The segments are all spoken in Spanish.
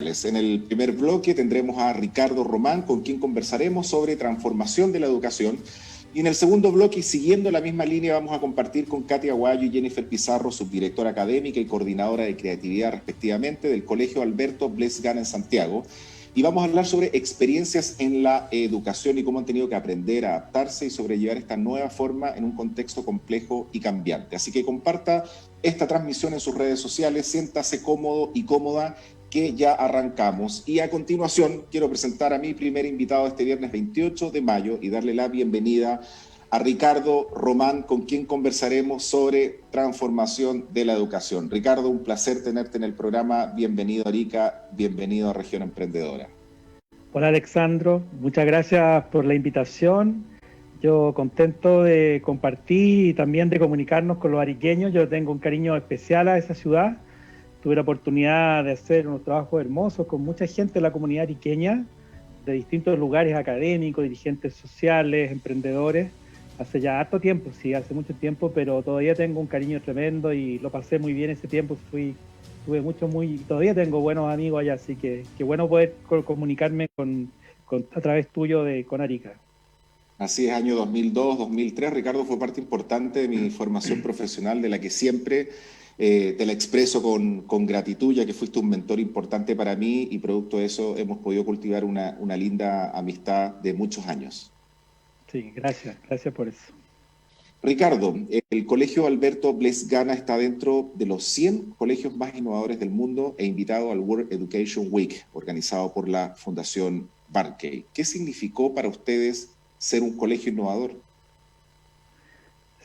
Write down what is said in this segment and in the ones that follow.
En el primer bloque tendremos a Ricardo Román, con quien conversaremos sobre transformación de la educación. Y en el segundo bloque, siguiendo la misma línea, vamos a compartir con Katia Aguayo y Jennifer Pizarro, subdirectora académica y coordinadora de creatividad respectivamente del Colegio Alberto Bles Gana en Santiago. Y vamos a hablar sobre experiencias en la educación y cómo han tenido que aprender a adaptarse y sobrellevar esta nueva forma en un contexto complejo y cambiante. Así que comparta esta transmisión en sus redes sociales, siéntase cómodo y cómoda, que ya arrancamos. Y a continuación quiero presentar a mi primer invitado este viernes 28 de mayo y darle la bienvenida a Ricardo Román, con quien conversaremos sobre transformación de la educación. Ricardo, un placer tenerte en el programa. Bienvenido a Arica, bienvenido a Región Emprendedora. Hola Alexandro, muchas gracias por la invitación. Yo contento de compartir y también de comunicarnos con los ariqueños. Yo tengo un cariño especial a esa ciudad. Tuve la oportunidad de hacer unos trabajos hermosos con mucha gente de la comunidad ariqueña, de distintos lugares académicos, dirigentes sociales, emprendedores. Hace ya harto tiempo, sí, hace mucho tiempo, pero todavía tengo un cariño tremendo y lo pasé muy bien ese tiempo. Todavía tengo buenos amigos allá, así que qué bueno poder comunicarme a través tuyo con Arica. Así es, año 2002, 2003. Ricardo fue parte importante de mi formación profesional, de la que siempre te la expreso con gratitud, ya que fuiste un mentor importante para mí y producto de eso hemos podido cultivar una linda amistad de muchos años. Sí, gracias por eso. Ricardo, el Colegio Alberto Bles Gana está dentro de los 100 colegios más innovadores del mundo e invitado al World Education Week, organizado por la Fundación Barclay. ¿Qué significó para ustedes ser un colegio innovador?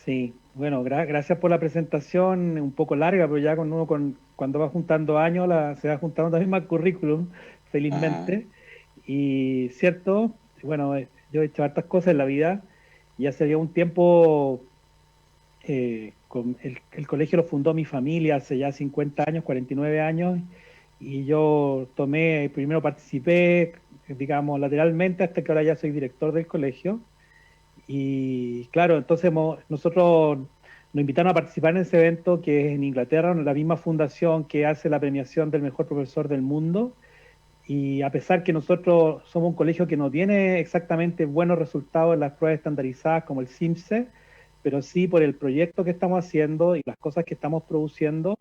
Sí, bueno, gracias por la presentación, un poco larga, pero ya cuando va juntando años se va juntando también más currículum, felizmente. Y cierto, bueno, yo he hecho hartas cosas en la vida y hace ya un tiempo el colegio lo fundó mi familia hace ya 50 años, 49 años, y yo primero participé, digamos, lateralmente hasta que ahora ya soy director del colegio. Y claro, entonces nosotros nos invitaron a participar en ese evento que es en Inglaterra, la misma fundación que hace la premiación del mejor profesor del mundo. Y a pesar que nosotros somos un colegio que no tiene exactamente buenos resultados en las pruebas estandarizadas como el CIMSE, pero sí por el proyecto que estamos haciendo y las cosas que estamos produciendo,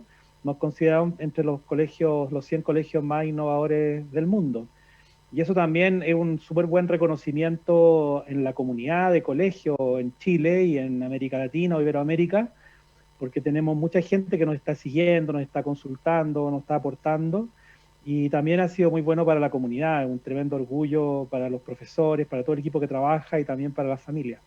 nos consideramos entre los 100 colegios más innovadores del mundo. Y eso también es un súper buen reconocimiento en la comunidad de colegios en Chile y en América Latina o Iberoamérica, porque tenemos mucha gente que nos está siguiendo, nos está consultando, nos está aportando, y también ha sido muy bueno para la comunidad, un tremendo orgullo para los profesores, para todo el equipo que trabaja y también para la familia.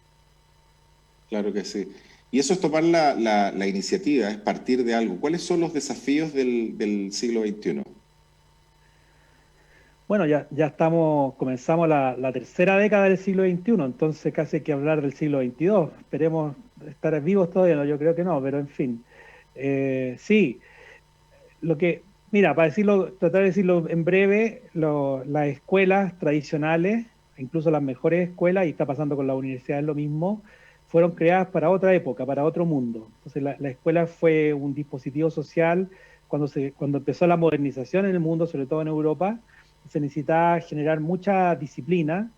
Claro que sí. Y eso es tomar la iniciativa, es partir de algo. ¿Cuáles son los desafíos del siglo XXI? Bueno, ya comenzamos la tercera década del siglo XXI, entonces casi hay que hablar del siglo XXII. Esperemos estar vivos todavía, no, yo creo que no, pero en fin. Sí, mira, tratar de decirlo en breve, las escuelas tradicionales, incluso las mejores escuelas, y está pasando con las universidades lo mismo, fueron creadas para otra época, para otro mundo. Entonces la escuela fue un dispositivo social cuando empezó la modernización en el mundo, sobre todo en Europa. Se necesitaba generar mucha disciplina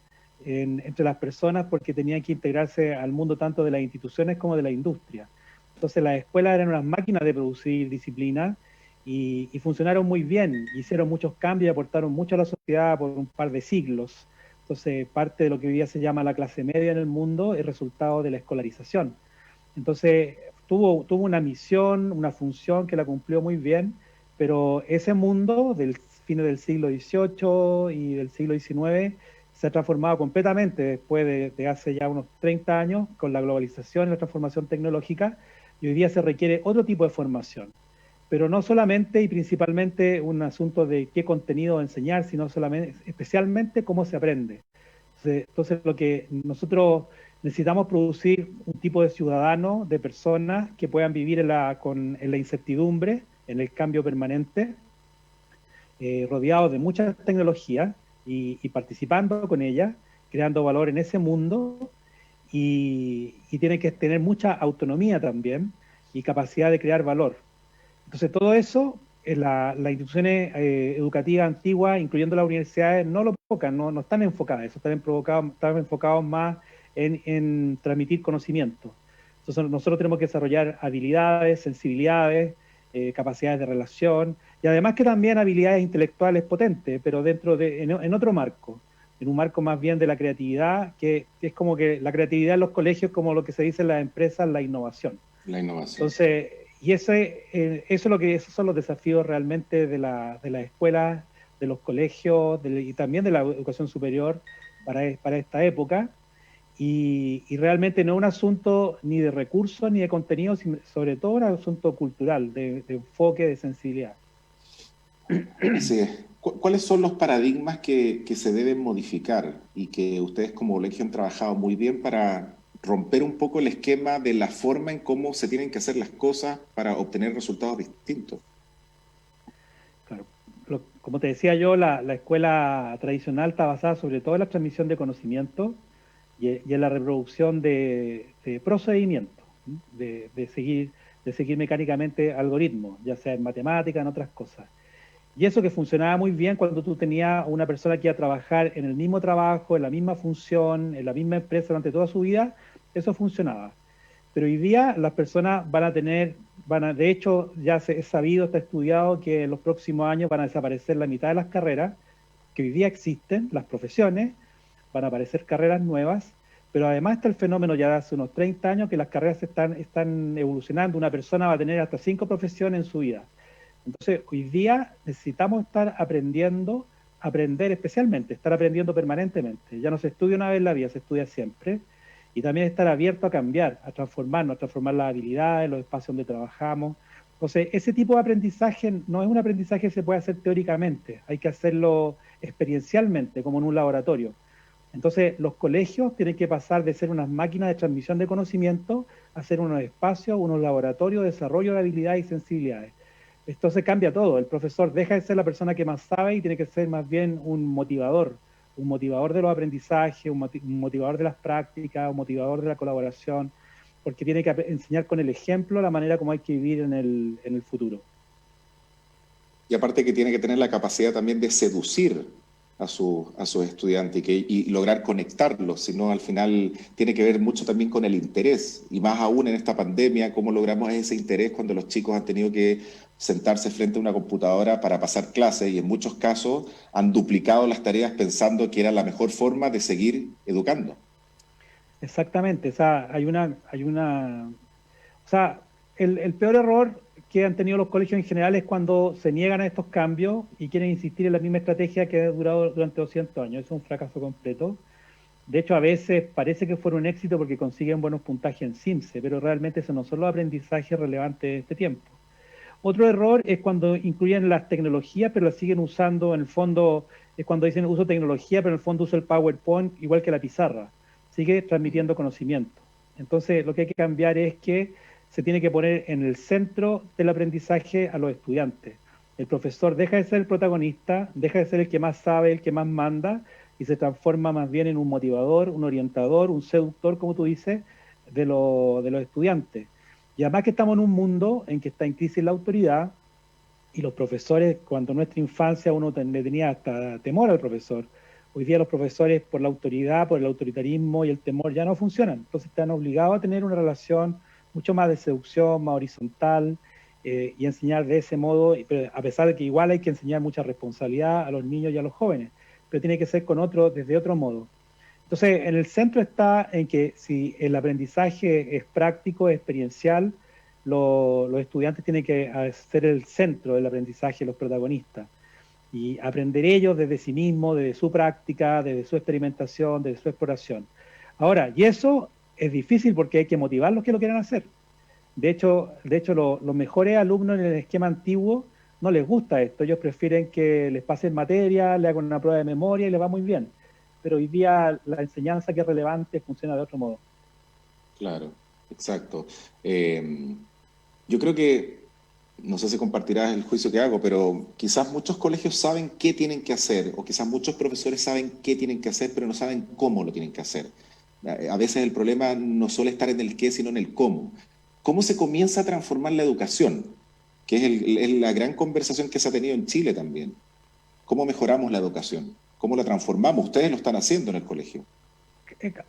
entre las personas porque tenían que integrarse al mundo tanto de las instituciones como de la industria. Entonces las escuelas eran unas máquinas de producir disciplina y funcionaron muy bien, hicieron muchos cambios y aportaron mucho a la sociedad por un par de siglos. Entonces parte de lo que hoy día se llama la clase media en el mundo es resultado de la escolarización. Entonces tuvo una misión, una función que la cumplió muy bien, pero ese mundo del fines del siglo XVIII y del siglo XIX se ha transformado completamente después de hace ya unos 30 años con la globalización y la transformación tecnológica, y hoy día se requiere otro tipo de formación, pero no solamente y principalmente un asunto de qué contenido enseñar, sino especialmente cómo se aprende. Entonces lo que nosotros necesitamos producir un tipo de ciudadano, de personas que puedan vivir en la incertidumbre, en el cambio permanente, rodeados de muchas tecnologías y participando con ellas, creando valor en ese mundo, y tienen que tener mucha autonomía también y capacidad de crear valor. Entonces todo eso las instituciones educativas antiguas, incluyendo las universidades, no lo tocan, no están enfocadas, eso están enfocados más en transmitir conocimiento. Entonces nosotros tenemos que desarrollar habilidades, sensibilidades, capacidades de relación, y además que también habilidades intelectuales potentes, pero en otro marco, en un marco más bien de la creatividad, que es como que la creatividad en los colegios, como lo que se dice en las empresas, la innovación. La innovación. Entonces, y esos son los desafíos realmente de las escuelas, de los colegios y también de la educación superior para esta época. Y realmente no es un asunto ni de recursos ni de contenido, sino sobre todo un asunto cultural, de enfoque, de sensibilidad. Así es. ¿Cuáles son los paradigmas que se deben modificar y que ustedes como colegio han trabajado muy bien para romper un poco el esquema de la forma en cómo se tienen que hacer las cosas para obtener resultados distintos? Claro. Como te decía yo, la escuela tradicional está basada sobre todo en la transmisión de conocimiento y en la reproducción de procedimientos, ¿sí? De seguir mecánicamente algoritmos, ya sea en matemática, en otras cosas. Y eso que funcionaba muy bien cuando tú tenías una persona que iba a trabajar en el mismo trabajo, en la misma función, en la misma empresa durante toda su vida, eso funcionaba. Pero hoy día las personas de hecho ya es sabido, está estudiado que en los próximos años van a desaparecer la mitad de las carreras que hoy día existen, las profesiones, van a aparecer carreras nuevas, pero además está el fenómeno ya de hace unos 30 años que las carreras están evolucionando, una persona va a tener hasta 5 profesiones en su vida. Entonces, hoy día necesitamos aprender especialmente, estar aprendiendo permanentemente. Ya no se estudia una vez en la vida, se estudia siempre. Y también estar abierto a cambiar, a transformar las habilidades, los espacios donde trabajamos. Entonces, ese tipo de aprendizaje no es un aprendizaje que se puede hacer teóricamente, hay que hacerlo experiencialmente, como en un laboratorio. Entonces, los colegios tienen que pasar de ser unas máquinas de transmisión de conocimiento a ser unos espacios, unos laboratorios de desarrollo de habilidades y sensibilidades. Entonces cambia todo. El profesor deja de ser la persona que más sabe y tiene que ser más bien un motivador de los aprendizajes, un motivador de las prácticas, un motivador de la colaboración, porque tiene que enseñar con el ejemplo la manera como hay que vivir en el futuro. Y aparte que tiene que tener la capacidad también de seducir a sus estudiantes y lograr conectarlos, sino al final tiene que ver mucho también con el interés, y más aún en esta pandemia, cómo logramos ese interés cuando los chicos han tenido que sentarse frente a una computadora para pasar clases y en muchos casos han duplicado las tareas pensando que era la mejor forma de seguir educando. Exactamente, o sea, o sea, el peor error que han tenido los colegios en general es cuando se niegan a estos cambios y quieren insistir en la misma estrategia que ha durado durante 200 años. Es un fracaso completo. De hecho, a veces parece que fuera un éxito porque consiguen buenos puntajes en CIMSE, pero realmente eso no son los aprendizajes relevantes de este tiempo. Otro error es cuando incluyen las tecnologías, pero las siguen usando en el fondo, es cuando dicen uso tecnología, pero en el fondo uso el PowerPoint igual que la pizarra. Sigue transmitiendo conocimiento. Entonces, lo que hay que cambiar es que se tiene que poner en el centro del aprendizaje a los estudiantes. El profesor deja de ser el protagonista, deja de ser el que más sabe, el que más manda, y se transforma más bien en un motivador, un orientador, un seductor, como tú dices, de los estudiantes. Y además que estamos en un mundo en que está en crisis la autoridad, y los profesores, cuando en nuestra infancia uno le tenía hasta temor al profesor, hoy día los profesores por la autoridad, por el autoritarismo y el temor ya no funcionan. Entonces están obligados a tener una relación mucho más de seducción, más horizontal, y enseñar de ese modo, pero a pesar de que igual hay que enseñar mucha responsabilidad a los niños y a los jóvenes, pero tiene que ser desde otro modo. Entonces, en el centro está en que si el aprendizaje es práctico, es experiencial, los estudiantes tienen que ser el centro del aprendizaje, los protagonistas, y aprender ellos desde sí mismos, desde su práctica, desde su experimentación, desde su exploración. Ahora, y eso es difícil porque hay que motivar a los que lo quieran hacer. De hecho los mejores alumnos en el esquema antiguo no les gusta esto, ellos prefieren que les pasen materia, le hagan una prueba de memoria y les va muy bien. Pero hoy día la enseñanza que es relevante funciona de otro modo. Claro, exacto. Yo creo que, no sé si compartirás el juicio que hago, pero quizás muchos colegios saben qué tienen que hacer, o quizás muchos profesores saben qué tienen que hacer, pero no saben cómo lo tienen que hacer. A veces el problema no suele estar en el qué, sino en el cómo. ¿Cómo se comienza a transformar la educación? que es la gran conversación que se ha tenido en Chile también. ¿Cómo mejoramos la educación? ¿Cómo la transformamos? Ustedes lo están haciendo en el colegio.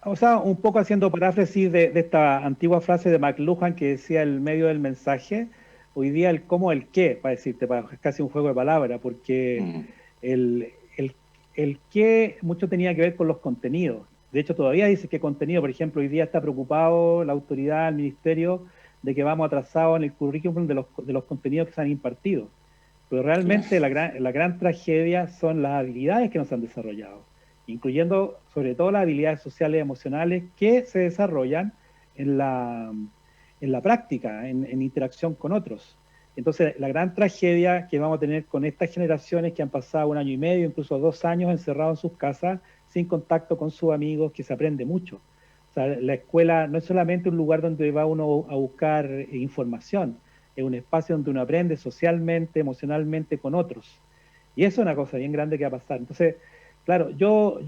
O sea, un poco haciendo paráfrasis de esta antigua frase de McLuhan que decía el medio del mensaje, hoy día el cómo, el qué, para decirte, es casi un juego de palabras, porque Mm, el, el, el qué mucho tenía que ver con los contenidos. De hecho, todavía dice que contenido, por ejemplo, hoy día está preocupado la autoridad, el ministerio, de que vamos atrasados en el currículum de los contenidos que se han impartido. Pero claro. realmente la gran tragedia son las habilidades que nos han desarrollado, incluyendo sobre todo las habilidades sociales y emocionales que se desarrollan en la práctica, en interacción con otros. Entonces, la gran tragedia que vamos a tener con estas generaciones que han pasado 1 año y medio, incluso 2 años encerrados en sus casas, sin contacto con sus amigos, que se aprende mucho. O sea, la escuela no es solamente un lugar donde va uno a buscar información, es un espacio donde uno aprende socialmente, emocionalmente con otros. Y eso es una cosa bien grande que va a pasar. Entonces, claro, yo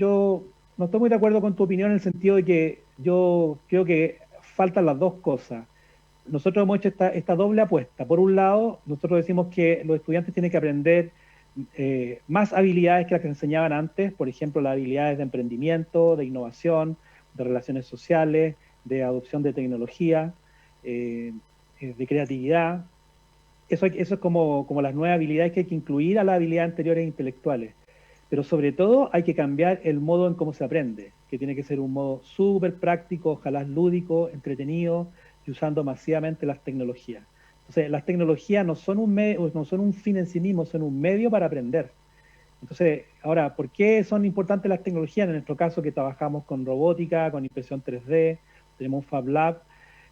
no estoy muy de acuerdo con tu opinión en el sentido de que yo creo que faltan las dos cosas. Nosotros hemos hecho esta doble apuesta. Por un lado, nosotros decimos que los estudiantes tienen que aprender más habilidades que las que se enseñaban antes, por ejemplo, las habilidades de emprendimiento, de innovación, de relaciones sociales, de adopción de tecnología, eh, de creatividad. Eso es como las nuevas habilidades que hay que incluir a las habilidades anteriores intelectuales. Pero sobre todo hay que cambiar el modo en cómo se aprende, que tiene que ser un modo súper práctico, ojalá lúdico, entretenido y usando masivamente las tecnologías. Entonces, las tecnologías no son un fin en sí mismo, son un medio para aprender. Entonces, ahora, ¿por qué son importantes las tecnologías? En nuestro caso que trabajamos con robótica, con impresión 3D, tenemos un Fab Lab,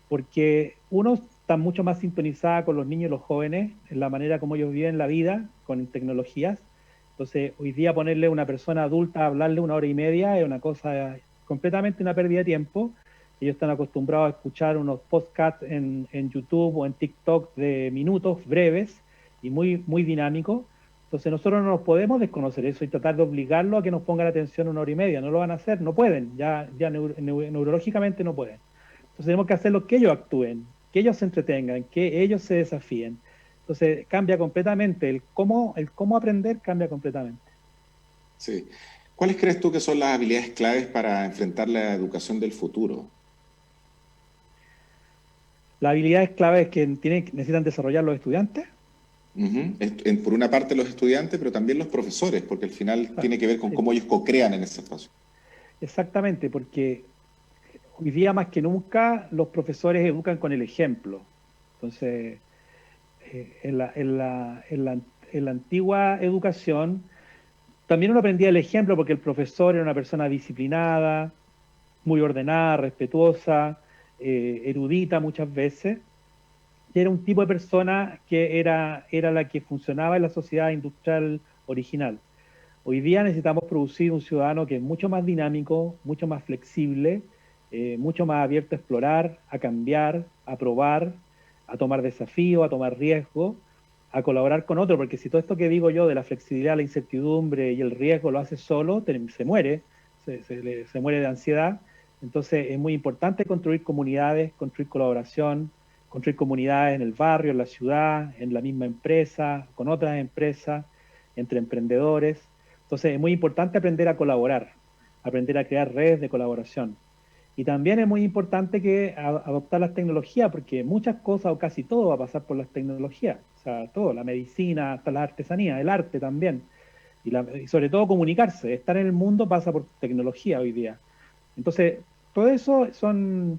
porque uno está mucho más sintonizada con los niños y los jóvenes, en la manera como ellos viven la vida, con tecnologías. Entonces, hoy día ponerle a una persona adulta a hablarle 1 hora y media es una cosa completamente una pérdida de tiempo. Ellos están acostumbrados a escuchar unos podcasts en YouTube o en TikTok de minutos breves y muy dinámicos. Entonces nosotros no nos podemos desconocer eso y tratar de obligarlo a que nos pongan atención 1 hora y media. No lo van a hacer, no pueden, ya neurológicamente no pueden. Entonces tenemos que hacer lo que ellos actúen, que ellos se entretengan, que ellos se desafíen. Entonces cambia completamente, el cómo aprender cambia completamente. Sí. ¿Cuáles crees tú que son las habilidades claves para enfrentar la educación del futuro? Las habilidades claves que necesitan desarrollar los estudiantes. Ujú. Por una parte los estudiantes, pero también los profesores, porque al final Ah, tiene que ver con sí, cómo ellos co-crean en ese espacio. exactamente, porque hoy día más que nunca los profesores educan con el ejemplo. Entonces, en la antigua educación, también uno aprendía el ejemplo porque el profesor era una persona disciplinada, muy ordenada, respetuosa, erudita muchas veces, y era un tipo de persona que era la que funcionaba en la sociedad industrial original. Hoy día necesitamos producir un ciudadano que es mucho más dinámico, mucho más flexible, mucho más abierto a explorar, a cambiar, a probar, a tomar desafíos, a tomar riesgos, a colaborar con otro, porque si todo esto que digo yo de la flexibilidad, la incertidumbre y el riesgo lo hace solo, se muere, se muere de ansiedad. Entonces es muy importante construir comunidades, construir colaboración, construir comunidades en el barrio, en la ciudad, en la misma empresa, con otras empresas, entre emprendedores. Entonces es muy importante aprender a colaborar, aprender a crear redes de colaboración. Y también es muy importante que adoptar las tecnologías, porque muchas cosas o casi todo va a pasar por las tecnologías. O sea, todo, la medicina, hasta la artesanía, el arte también. Y sobre todo comunicarse. Estar en el mundo pasa por tecnología hoy día. Entonces, todo eso son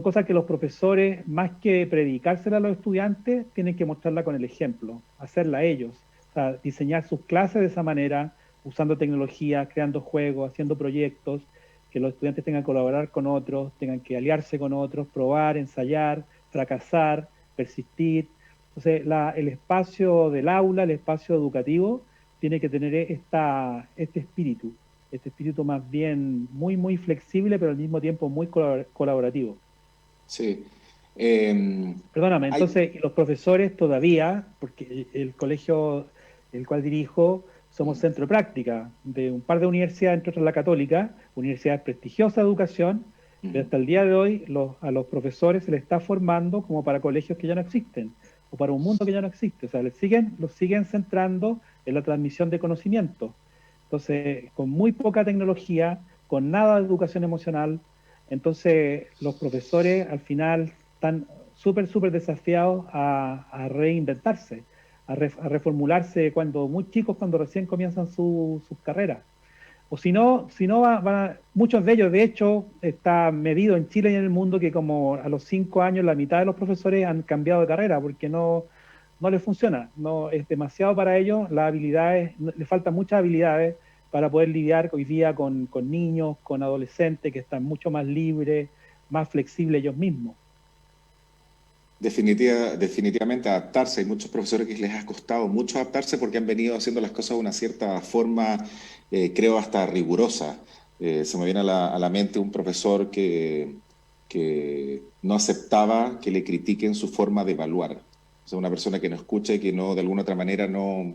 cosas que los profesores, más que predicársela a los estudiantes, tienen que mostrarla con el ejemplo, hacerla ellos. O sea, diseñar sus clases de esa manera, usando tecnología, creando juegos, haciendo proyectos, que los estudiantes tengan que colaborar con otros, tengan que aliarse con otros, probar, ensayar, fracasar, persistir. Entonces, el espacio del aula, el espacio educativo, tiene que tener este espíritu más bien muy flexible, pero al mismo tiempo muy colaborativo. Sí. Eh, Perdóname, hay, entonces los profesores todavía, porque el colegio el cual dirijo, somos centro de práctica de un par de universidades, entre otras la Católica, universidades prestigiosas de educación, pero Ujú. hasta el día de hoy a los profesores se les está formando como para colegios que ya no existen. o para un mundo que ya no existe. O sea, los siguen centrando en la transmisión de conocimiento. Entonces, con muy poca tecnología, con nada de educación emocional, entonces los profesores al final están súper desafiados a reinventarse, a reformularse cuando muy chicos, cuando recién comienzan sus carreras. O si no muchos de ellos, de hecho, está medido en Chile y en el mundo que como a los 5 años la mitad de los profesores han cambiado de carrera porque no les funciona, no es demasiado para ellos, las habilidades, les faltan muchas habilidades para poder lidiar hoy día con niños, con adolescentes que están mucho más libres, más flexibles ellos mismos. Definitivamente adaptarse. Hay muchos profesores que les ha costado mucho adaptarse porque han venido haciendo las cosas de una cierta forma, creo, hasta rigurosa. Se me viene a la mente un profesor que no aceptaba que le critiquen su forma de evaluar. O sea, una persona que no escucha y que no, de alguna otra manera no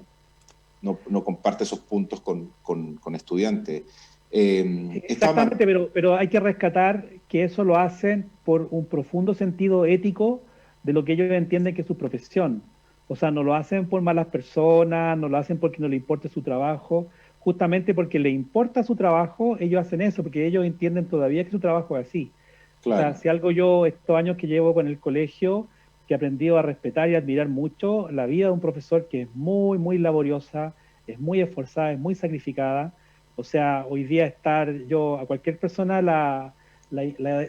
comparte esos puntos con estudiantes. Exactamente, pero hay que rescatar que eso lo hacen por un profundo sentido ético de lo que ellos entienden que es su profesión. O sea, no lo hacen por malas personas, no lo hacen porque no le importe su trabajo, justamente porque le importa su trabajo, ellos hacen eso, porque ellos entienden todavía que su trabajo es así. O sea, Claro. si algo yo, estos años que llevo con el colegio, que he aprendido a respetar y admirar mucho, la vida de un profesor que es muy laboriosa, es muy esforzada, es muy sacrificada. O sea, hoy día yo a cualquier persona la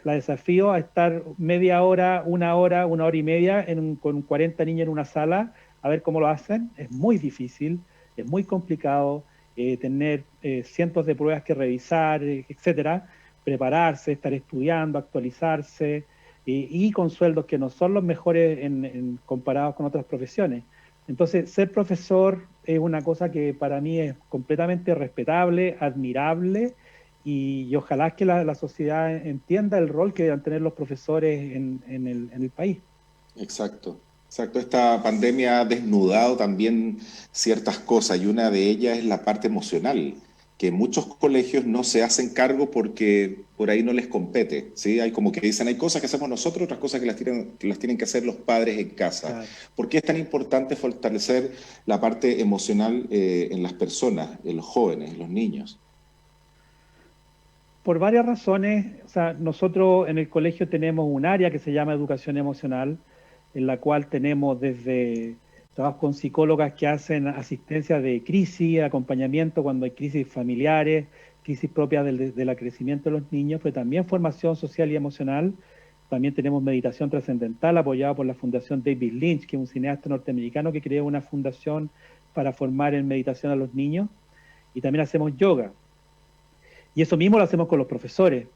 desafío a estar media hora, una hora y media con 40 niños en una sala, a ver cómo lo hacen. Es muy difícil, es muy complicado tener cientos de pruebas que revisar, etcétera, prepararse, estar estudiando, actualizarse, y con sueldos que no son los mejores comparados con otras profesiones. Entonces, ser profesor es una cosa que para mí es completamente respetable, admirable, y ojalá que la sociedad entienda el rol que deben tener los profesores en el país. Exacto, exacto. Esta pandemia ha desnudado también ciertas cosas y una de ellas es la parte emocional, que muchos colegios no se hacen cargo porque por ahí no les compete, ¿sí? Hay como que dicen, hay cosas que hacemos nosotros, otras cosas que las tienen que hacer los padres en casa. Claro. ¿Por qué es tan importante fortalecer la parte emocional en las personas, en los jóvenes, en los niños? Por varias razones, o sea, nosotros en el colegio tenemos un área que se llama educación emocional, en la cual tenemos desde trabajo con psicólogas que hacen asistencia de crisis, acompañamiento cuando hay crisis familiares, crisis propias del crecimiento de los niños, pero también formación social y emocional. También tenemos meditación trascendental apoyada por la Fundación David Lynch, que es un cineasta norteamericano que creó una fundación para formar en meditación a los niños. Y también hacemos yoga. Y eso mismo lo hacemos con los profesores,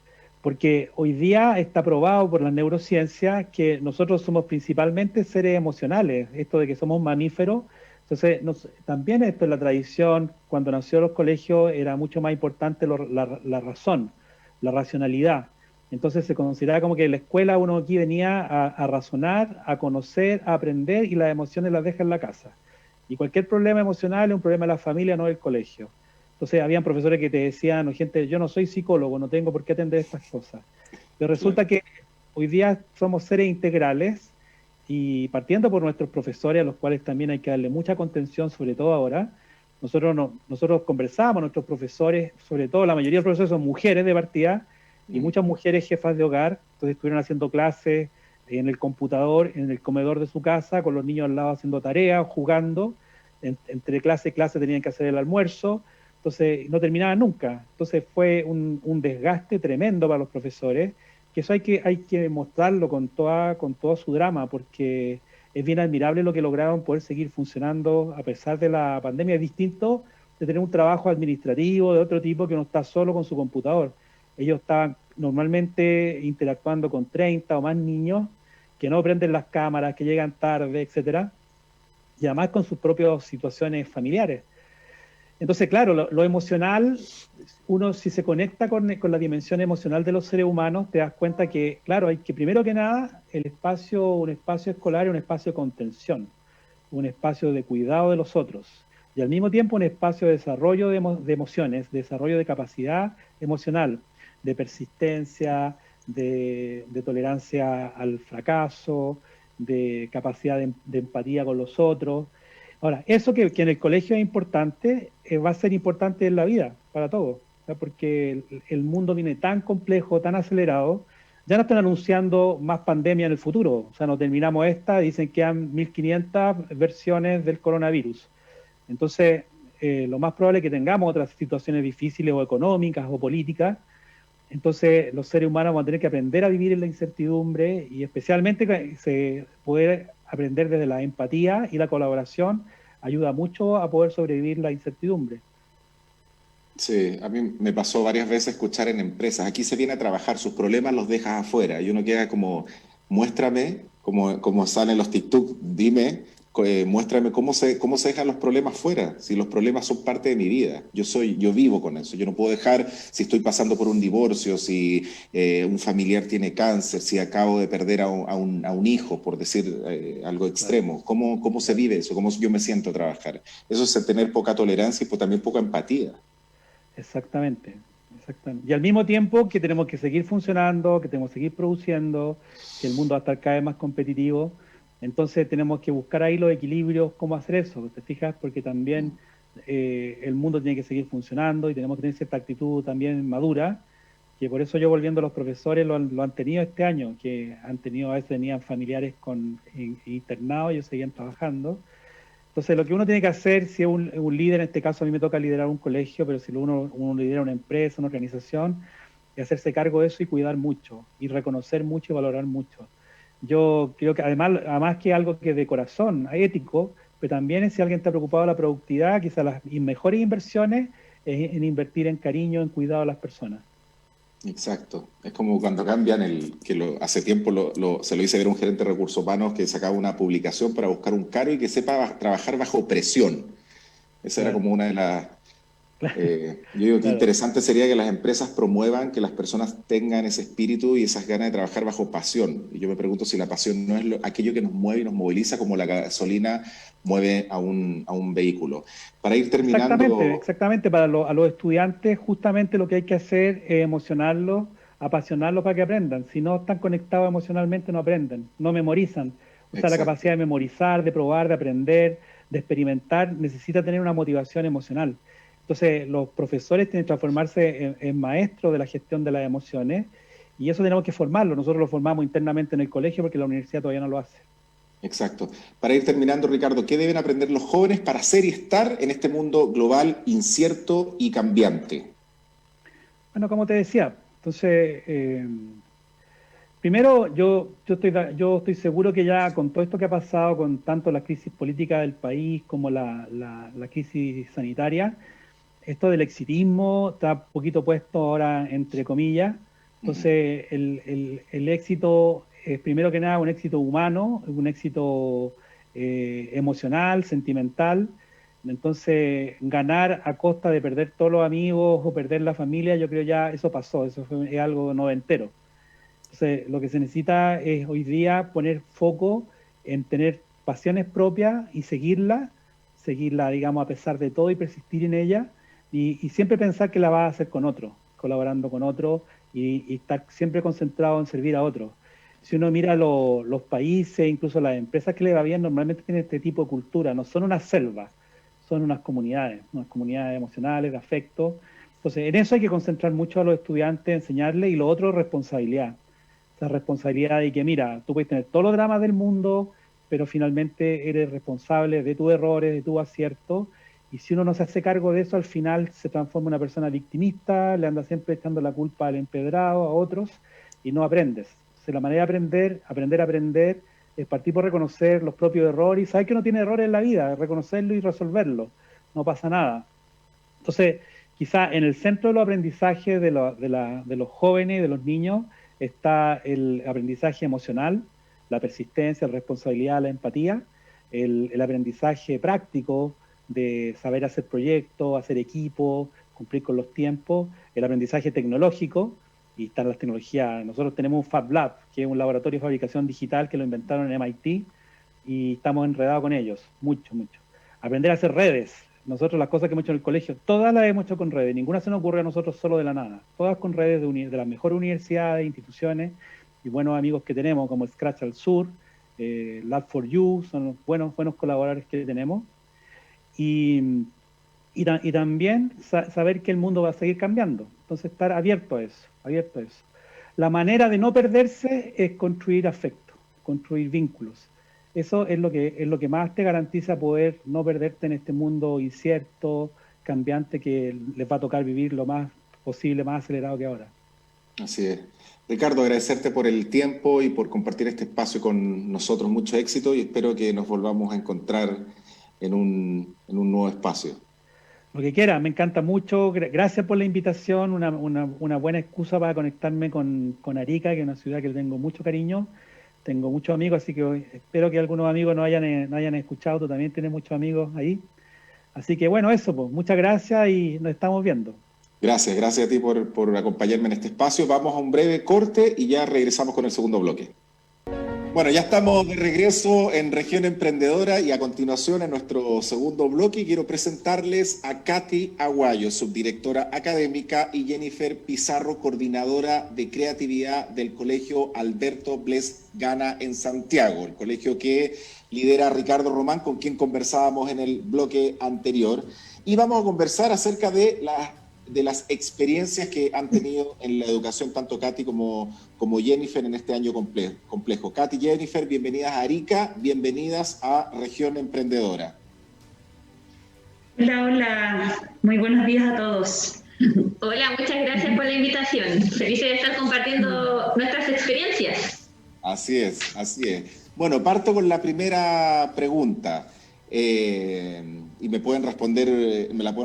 porque hoy día está probado por la neurociencia que nosotros somos principalmente seres emocionales, esto de que somos mamíferos. Entonces, también esto en la tradición, cuando nació los colegios, era mucho más importante la razón, la racionalidad. Entonces se consideraba como que en la escuela uno aquí venía a razonar, a conocer, a aprender, y las emociones las deja en la casa. Y cualquier problema emocional es un problema de la familia, no del colegio. Entonces, habían profesores que te decían, o gente, yo no soy psicólogo, no tengo por qué atender estas cosas. Pero Claro. resulta que hoy día somos seres integrales, y partiendo por nuestros profesores, a los cuales también hay que darle mucha contención, sobre todo ahora. Nosotros conversábamos, nuestros profesores, sobre todo la mayoría de los profesores son mujeres de partida, y Mm. muchas mujeres jefas de hogar, entonces estuvieron haciendo clases en el computador, en el comedor de su casa, con los niños al lado haciendo tareas, jugando, entre clase y clase tenían que hacer el almuerzo. Entonces no terminaba nunca. Entonces fue un desgaste tremendo para los profesores, que eso hay que mostrarlo con todo su drama, porque es bien admirable lo que lograron poder seguir funcionando a pesar de la pandemia. Es distinto de tener un trabajo administrativo de otro tipo que uno está solo con su computador. Ellos estaban normalmente interactuando con 30 o más niños que no prenden las cámaras, que llegan tarde, etcétera, y además con sus propias situaciones familiares. Entonces, claro, lo emocional, uno si se conecta con la dimensión emocional de los seres humanos, te das cuenta que, claro, hay que primero que nada, un espacio escolar es un espacio de contención, un espacio de cuidado de los otros, y al mismo tiempo un espacio de desarrollo de emociones, desarrollo de capacidad emocional, de persistencia, de tolerancia al fracaso, de capacidad de empatía con los otros. Ahora, eso que en el colegio es importante, va a ser importante en la vida, para todos, ¿ya? Porque el mundo viene tan complejo, tan acelerado, ya no están anunciando más pandemia en el futuro, o sea, no terminamos esta, dicen que hay 1500 versiones del coronavirus. Entonces, lo más probable es que tengamos otras situaciones difíciles o económicas o políticas. Entonces, los seres humanos van a tener que aprender a vivir en la incertidumbre y especialmente poder aprender desde la empatía y la colaboración ayuda mucho a poder sobrevivir la incertidumbre. Sí, a mí me pasó varias veces escuchar en empresas, aquí se viene a trabajar, sus problemas los dejas afuera y uno queda como, muéstrame, como salen los TikTok, dime, muéstrame cómo se dejan los problemas fuera, si los problemas son parte de mi vida, yo vivo con eso, yo no puedo dejar si estoy pasando por un divorcio, si un familiar tiene cáncer, si acabo de perder a un hijo, por decir algo Claro, extremo, cómo se claro. vive eso, cómo yo me siento a trabajar. Eso es tener poca tolerancia y también poca empatía. Exactamente, exactamente. Y al mismo tiempo que tenemos que seguir funcionando, que tenemos que seguir produciendo, que el mundo va a estar cada vez más competitivo, entonces tenemos que buscar ahí los equilibrios, cómo hacer eso, ¿te fijas? Porque también el mundo tiene que seguir funcionando y tenemos que tener cierta actitud también madura, que por eso yo volviendo a los profesores lo han tenido este año, que han tenido, a veces tenían familiares internados, ellos seguían trabajando. Entonces, lo que uno tiene que hacer, si es un líder, en este caso a mí me toca liderar un colegio, pero si uno lidera una empresa, una organización, es hacerse cargo de eso y cuidar mucho, y reconocer mucho y valorar mucho. Yo creo que además que algo que de corazón, ético, pero también es si alguien está preocupado de la productividad, quizás las mejores inversiones es en invertir en cariño, en cuidado a las personas. Exacto. Es como cuando cambian hace tiempo se lo hice ver a un gerente de recursos humanos que sacaba una publicación para buscar un cargo y que sepa trabajar bajo presión. Esa era Claro, como una de las. Yo digo que claro. interesante sería que las empresas promuevan que las personas tengan ese espíritu y esas ganas de trabajar bajo pasión. Y yo me pregunto si la pasión no es aquello que nos mueve y nos moviliza como la gasolina mueve a un vehículo. Para ir Exactamente, terminando, exactamente. A los estudiantes justamente lo que hay que hacer es emocionarlos, apasionarlos para que aprendan. Si no están conectados emocionalmente no aprenden, no memorizan. O sea, la capacidad exacto. de memorizar, de probar, de aprender, de experimentar, necesita tener una motivación emocional. Entonces, los profesores tienen que transformarse en maestros de la gestión de las emociones y eso tenemos que formarlo. Nosotros lo formamos internamente en el colegio porque la universidad todavía no lo hace. Exacto. Para ir terminando, Ricardo, ¿qué deben aprender los jóvenes para ser y estar en este mundo global incierto y cambiante? Bueno, como te decía, entonces, primero, yo estoy seguro que ya con todo esto que ha pasado, con tanto la crisis política del país como la crisis sanitaria, esto del exitismo está un poquito puesto ahora entre comillas. Ujú. Entonces, el éxito es primero que nada un éxito humano, un éxito emocional, sentimental. Entonces, ganar a costa de perder todos los amigos o perder la familia, yo creo ya eso pasó, es algo noventero. Entonces, lo que se necesita es hoy día poner foco en tener pasiones propias y seguirla, digamos, a pesar de todo y persistir en ella y siempre pensar que la va a hacer con otro, colaborando con otro y estar siempre concentrado en servir a otros. Si uno mira los países, incluso las empresas que le va bien, normalmente tienen este tipo de cultura, no son unas selvas, son unas comunidades emocionales, de afecto. Entonces, en eso hay que concentrar mucho a los estudiantes, enseñarles, y lo otro, responsabilidad. Esa responsabilidad de que, mira, tú puedes tener todos los dramas del mundo, pero finalmente eres responsable de tus errores, de tus aciertos, y si uno no se hace cargo de eso, al final se transforma en una persona victimista, le anda siempre echando la culpa al empedrado, a otros, y no aprendes. Entonces, la manera de aprender, es partir por reconocer los propios errores, y saber que uno tiene errores en la vida, reconocerlo y resolverlo, no pasa nada. Entonces, quizá en el centro de los aprendizajes de los jóvenes y de los niños está el aprendizaje emocional, la persistencia, la responsabilidad, la empatía, el aprendizaje práctico de saber hacer proyectos, hacer equipo, cumplir con los tiempos, el aprendizaje tecnológico, y están las tecnologías. Nosotros tenemos un Fab Lab, que es un laboratorio de fabricación digital que lo inventaron en MIT y estamos enredados con ellos, mucho, mucho. Aprender a hacer redes. Nosotros las cosas que hemos hecho en el colegio, todas las hemos hecho con redes, ninguna se nos ocurre a nosotros solo de la nada, todas con redes de las mejores universidades, instituciones y buenos amigos que tenemos, como Scratch al Sur, Lab4U, son los buenos colaboradores que tenemos. Y también saber que el mundo va a seguir cambiando. Entonces estar abierto a eso. La manera de no perderse es construir afecto, construir vínculos. Eso es lo que más te garantiza poder no perderte en este mundo incierto, cambiante, que les va a tocar vivir lo más posible, más acelerado que ahora. Así es. Ricardo, agradecerte por el tiempo y por compartir este espacio con nosotros. Mucho éxito y espero que nos volvamos a encontrar en un nuevo espacio. Lo que quiera, me encanta mucho. Gracias por la invitación, una buena excusa para conectarme con Arica, que es una ciudad que le tengo mucho cariño. Tengo muchos amigos, así que espero que algunos amigos no hayan escuchado. Tú también tienes muchos amigos ahí. Así que bueno, eso, pues, muchas gracias y nos estamos viendo. Gracias a ti por acompañarme en este espacio. Vamos a un breve corte y ya regresamos con el segundo bloque. Bueno, ya estamos de regreso en Región Emprendedora y a continuación en nuestro segundo bloque quiero presentarles a Katy Aguayo, subdirectora académica, y Jennifer Pizarro, coordinadora de creatividad del Colegio Alberto Bles Gana en Santiago, el colegio que lidera Ricardo Román, con quien conversábamos en el bloque anterior. Y vamos a conversar acerca de las experiencias que han tenido en la educación tanto Katy como Jennifer en este año complejo. Katy y Jennifer, bienvenidas a Arica, bienvenidas a Región Emprendedora. Hola, muy buenos días a todos. Hola, muchas gracias por la invitación. Felices de estar compartiendo nuestras experiencias. Así es. Bueno, parto con la primera pregunta. Y me la pueden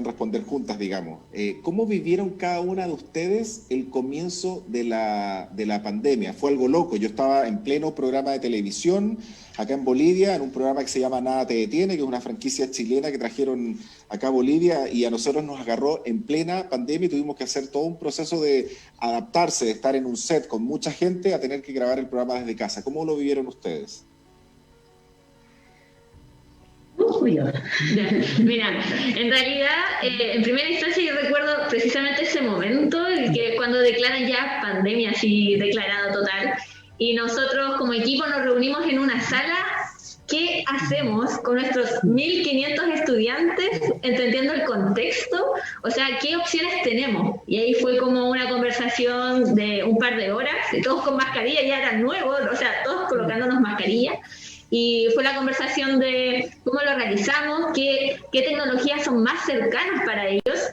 responder juntas, digamos. ¿Cómo vivieron cada una de ustedes el comienzo de la pandemia? Fue algo loco. Yo estaba en pleno programa de televisión acá en Bolivia, en un programa que se llama Nada Te Detiene, que es una franquicia chilena que trajeron acá a Bolivia, y a nosotros nos agarró en plena pandemia y tuvimos que hacer todo un proceso de adaptarse, de estar en un set con mucha gente a tener que grabar el programa desde casa. ¿Cómo lo vivieron ustedes? Mira, en realidad, en primera instancia yo recuerdo precisamente ese momento, el que cuando declaran ya pandemia así declarado total, y nosotros como equipo nos reunimos en una sala. ¿Qué hacemos con nuestros 1.500 estudiantes entendiendo el contexto? O sea, ¿qué opciones tenemos? Y ahí fue como una conversación de un par de horas, todos con mascarilla, ya eran nuevos, o sea, todos colocándonos mascarilla. Y fue la conversación de cómo lo realizamos, qué tecnologías son más cercanas para ellos.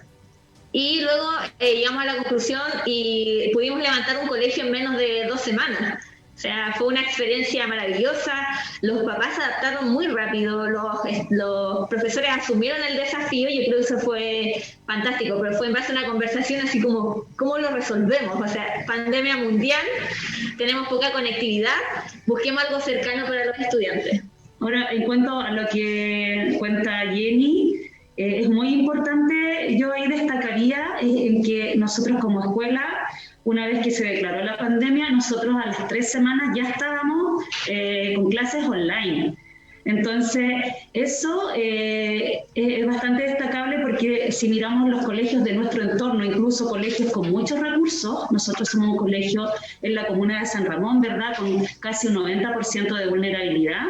Y luego llegamos a la conclusión y pudimos levantar un colegio en menos de 2 semanas. O sea, fue una experiencia maravillosa. Los papás se adaptaron muy rápido, los profesores asumieron el desafío. Yo creo que eso fue fantástico, pero fue en base a una conversación así como, ¿cómo lo resolvemos? O sea, pandemia mundial, tenemos poca conectividad, busquemos algo cercano para los estudiantes. Ahora, en cuanto a lo que cuenta Jenny, es muy importante, yo ahí destacaría en que nosotros como escuela, una vez que se declaró la pandemia, nosotros a las 3 semanas ya estábamos con clases online. Entonces, eso es bastante destacable porque si miramos los colegios de nuestro entorno, incluso colegios con muchos recursos, nosotros somos un colegio en la comuna de San Ramón, ¿verdad?, con casi un 90% de vulnerabilidad.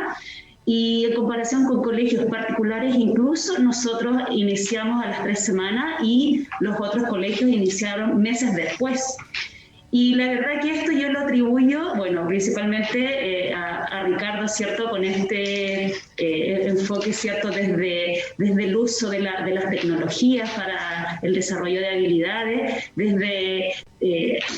Y en comparación con colegios particulares, incluso nosotros iniciamos a las 3 semanas y los otros colegios iniciaron meses después. Y la verdad que esto yo lo atribuyo, bueno, principalmente a Ricardo, ¿cierto?, con este enfoque, ¿cierto?, desde el uso de las tecnologías para el desarrollo de habilidades, desde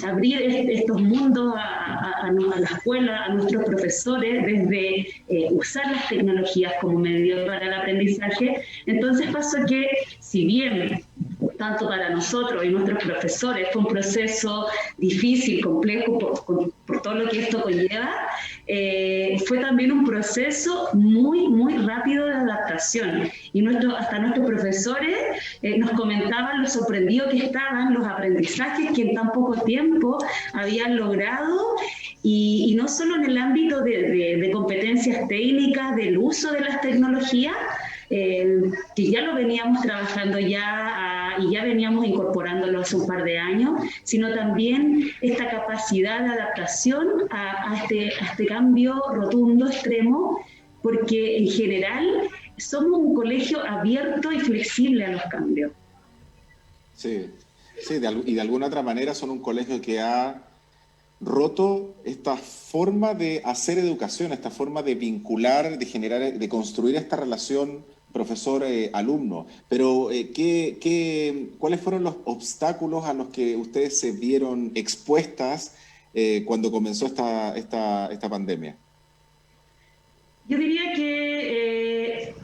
abrir estos mundos a la escuela, a nuestros profesores, desde usar las tecnologías como medio para el aprendizaje. Entonces pasó que, si bien tanto para nosotros y nuestros profesores fue un proceso difícil, complejo, por todo lo que esto conlleva, fue también un proceso muy, muy rápido de adaptación. Y hasta nuestros profesores nos comentaban lo sorprendidos que estaban los aprendizajes que en tan poco tiempo habían logrado, y no solo en el ámbito de competencias técnicas, del uso de las tecnologías, que ya lo veníamos trabajando ya y ya veníamos incorporándolo hace un par de años, sino también esta capacidad de adaptación a este cambio rotundo, extremo, porque en general somos un colegio abierto y flexible a los cambios. Sí, sí, y de alguna otra manera son un colegio que ha roto esta forma de hacer educación, esta forma de vincular, de generar, de construir esta relación profesor-alumno. Pero, ¿cuáles fueron los obstáculos a los que ustedes se vieron expuestas cuando comenzó esta pandemia? Yo diría que,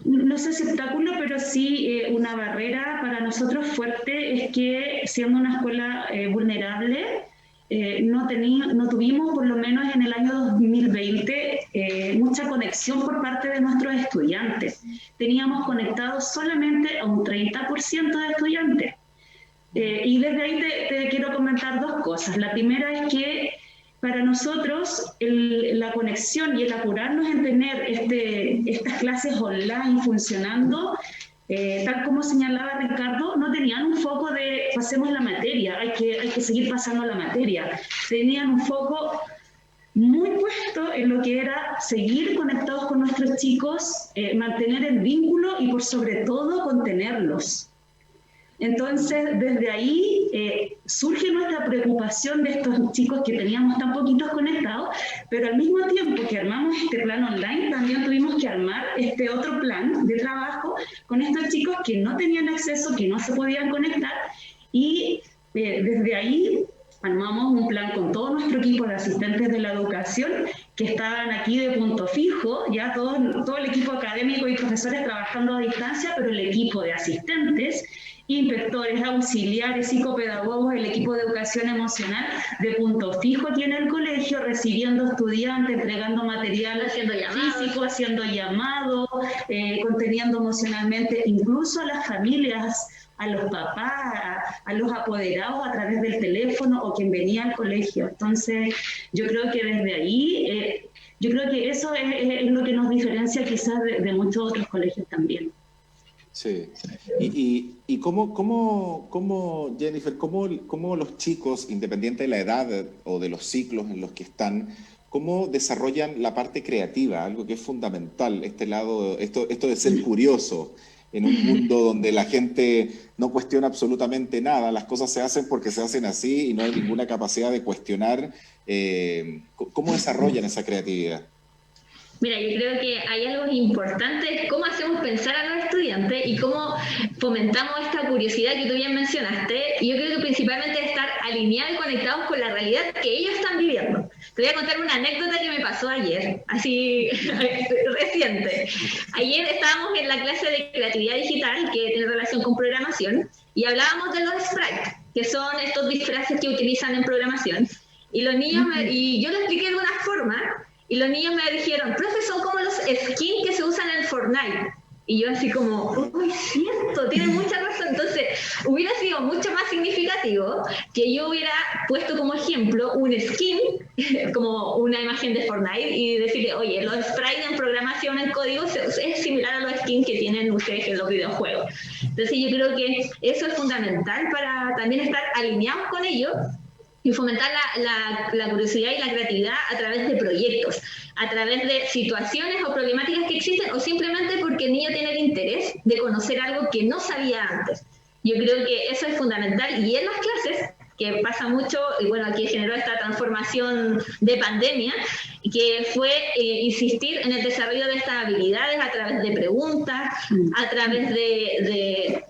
no sé si obstáculo, pero sí una barrera para nosotros fuerte es que siendo una escuela vulnerable, no tuvimos, por lo menos en el año 2020, mucha conexión por parte de nuestros estudiantes. Teníamos conectados solamente a un 30% de estudiantes. Y desde ahí te quiero comentar dos cosas. La primera es que para nosotros la conexión y el apurarnos en tener estas clases online funcionando, tal como señalaba Ricardo, no tenían un foco de pasemos la materia, hay que seguir pasando la materia. Tenían un foco muy puesto en lo que era seguir conectados con nuestros chicos, mantener el vínculo y por sobre todo contenerlos. Entonces, desde ahí surge nuestra preocupación de estos chicos que teníamos tan poquitos conectados, pero al mismo tiempo que armamos este plan online, también tuvimos que armar este otro plan de trabajo con estos chicos que no tenían acceso, que no se podían conectar, y desde ahí armamos un plan con todo nuestro equipo de asistentes de la educación que estaban aquí de punto fijo, ya todo el equipo académico y profesores trabajando a distancia, pero el equipo de asistentes, inspectores, auxiliares, psicopedagogos, el equipo de educación emocional de punto fijo aquí en el colegio, recibiendo estudiantes, entregando material físico, haciendo llamados, conteniendo emocionalmente incluso a las familias, a los papás, a los apoderados a través del teléfono o quien venía al colegio. Entonces, yo creo que desde ahí, yo creo que eso es lo que nos diferencia quizás de muchos otros colegios también. Sí. ¿Y cómo Jennifer, cómo los chicos, independiente de la edad o de los ciclos en los que están, cómo desarrollan la parte creativa, algo que es fundamental, esto de ser curioso en un mundo donde la gente no cuestiona absolutamente nada, las cosas se hacen porque se hacen así y no hay ninguna capacidad de cuestionar? ¿Cómo desarrollan esa creatividad? Mira, yo creo que hay algo importante, cómo hacemos pensar a los estudiantes y cómo fomentamos esta curiosidad que tú bien mencionaste. Y yo creo que principalmente estar alineados y conectados con la realidad que ellos están viviendo. Te voy a contar una anécdota que me pasó ayer, así reciente. Ayer estábamos en la clase de creatividad digital, que tiene relación con programación, y hablábamos de los sprites, que son estos disfraces que utilizan en programación. Y los niños, y yo lo expliqué de una forma, y los niños me dijeron, profe, son como los skins que se usan en Fortnite. Y yo así como, ¡uy, cierto! Tiene mucha razón. Entonces, hubiera sido mucho más significativo que yo hubiera puesto como ejemplo un skin, como una imagen de Fortnite, y decirle, oye, los sprites en programación, en código, es similar a los skins que tienen ustedes en los videojuegos. Entonces, yo creo que eso es fundamental para también estar alineados con ellos y fomentar la curiosidad y la creatividad a través de proyectos, a través de situaciones o problemáticas que existen, o simplemente porque el niño tiene el interés de conocer algo que no sabía antes. Yo creo que eso es fundamental, y en las clases, que pasa mucho, y bueno, aquí generó esta transformación de pandemia, que fue insistir en el desarrollo de estas habilidades a través de preguntas, a través de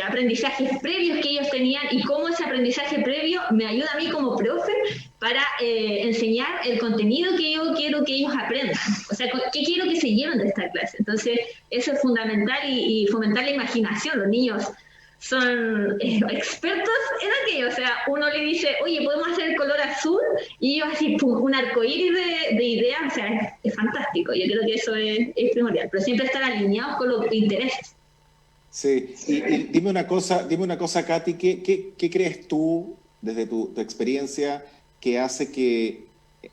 aprendizajes previos que ellos tenían, y cómo ese aprendizaje previo me ayuda a mí como profe para enseñar el contenido que yo quiero que ellos aprendan. O sea, ¿qué quiero que se lleven de esta clase? Entonces, eso es fundamental, y fomentar la imaginación. Los niños son expertos en aquello. O sea, uno le dice, oye, podemos hacer el color azul, y ellos así, pum, un arcoíris de ideas. O sea, es fantástico. Yo creo que eso es primordial, pero siempre estar alineados con los intereses. Sí, y dime una cosa, Katy, ¿qué crees tú, desde tu experiencia, que hace que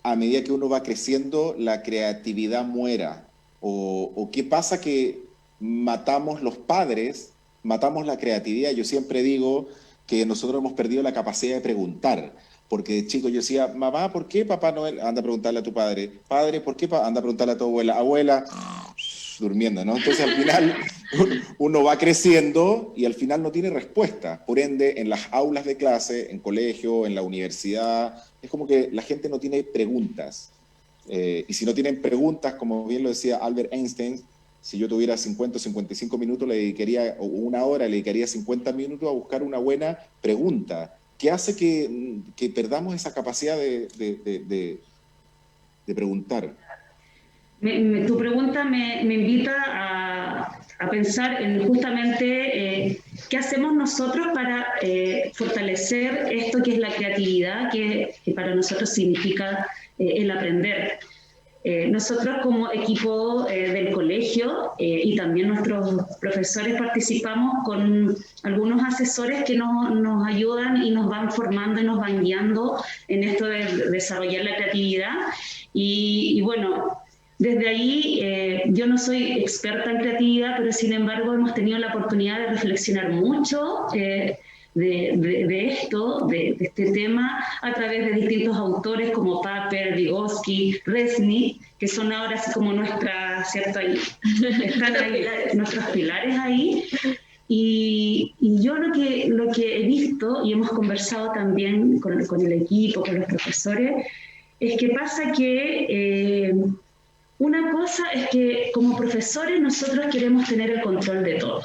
a medida que uno va creciendo la creatividad muera? ¿O qué pasa que matamos los padres matamos la creatividad. Yo siempre digo que nosotros hemos perdido la capacidad de preguntar, porque de chico yo decía, mamá, ¿por qué Papá Noel? Anda a preguntarle a tu padre. Padre, ¿por qué? Anda a preguntarle a tu abuela. Abuela, durmiendo, ¿no? Entonces al final uno va creciendo y al final no tiene respuesta. Por ende, en las aulas de clase, en colegio, en la universidad, es como que la gente no tiene preguntas. Y si no tienen preguntas, como bien lo decía Albert Einstein, si yo tuviera 50 o 55 minutos, le dedicaría, o una hora, le dedicaría 50 minutos a buscar una buena pregunta. ¿Qué hace que perdamos esa capacidad de preguntar? Tu pregunta me invita a pensar en justamente qué hacemos nosotros para fortalecer esto que es la creatividad, que para nosotros significa el aprender. Nosotros como equipo del colegio y también nuestros profesores participamos con algunos asesores que nos ayudan y nos van formando y nos van guiando en esto de desarrollar la creatividad. Y bueno, desde ahí yo no soy experta en creatividad, pero sin embargo hemos tenido la oportunidad de reflexionar mucho de este tema a través de distintos autores como Papert, Vygotsky, Resnick, que son ahora así como ¿cierto? Ahí, están ahí, nuestros pilares ahí. Y yo lo que he visto y hemos conversado también con el equipo, con los profesores, es que pasa que una cosa es que como profesores nosotros queremos tener el control de todo.